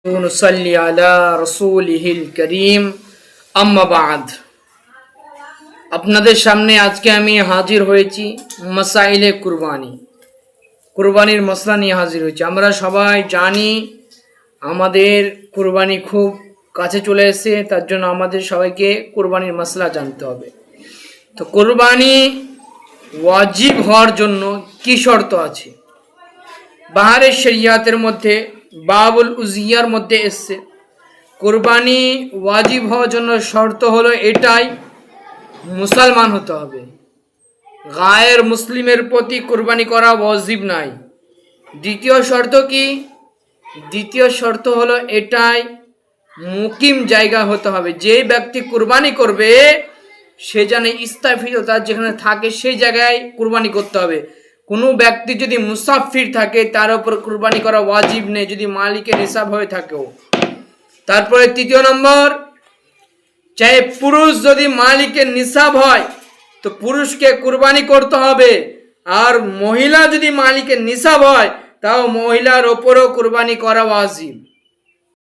নুসাল্লি আলা রাসূলিহিল কারীম আম্মা বাদ। আপনাদের সামনে আজকে আমি হাজির হয়েছি মাসাইলে কুরবানির মসলা নিয়ে হাজির হয়েছি। আমরা সবাই জানি আমাদের কুরবানি খুব কাছে চলে এসেছে, তার জন্য আমাদের সবাইকে কুরবানির মসলা জানতে হবে। তো কুরবানি ওয়াজিব হওয়ার জন্য কি শর্ত আছে? বাহারের শরিয়াতের মধ্যে বাবুল উজিয়ার মধ্যে এসছে কুরবানি ওয়াজিব হওয়ার জন্য শর্ত হলো এটাই, মুসলমান হতে হবে। গায়ের মুসলিমের প্রতি কুরবানি করা ওয়াজিব নাই। দ্বিতীয় শর্ত কি? দ্বিতীয় শর্ত হলো এটাই, মুকিম জায়গা হতে হবে। যে ব্যক্তি কুরবানি করবে সে যেন স্থাপিত, তার যেখানে থাকে সেই জায়গায় কুরবানি করতে হবে। কোনো ব্যক্তি যদি মুসাফির থাকে তার উপর কুরবানি করা ওয়াজিব নেই, যদি মালিকের নিসাব হয়ে থাকেও। তারপরে তৃতীয় নম্বর, চাই পুরুষ যদি মালিকের নিসাব হয় তো পুরুষকে কুরবানি করতে হবে, আর মহিলা যদি মালিকের নিসাব হয় তাও মহিলার ওপরও কুরবানি করা ওয়াজিব।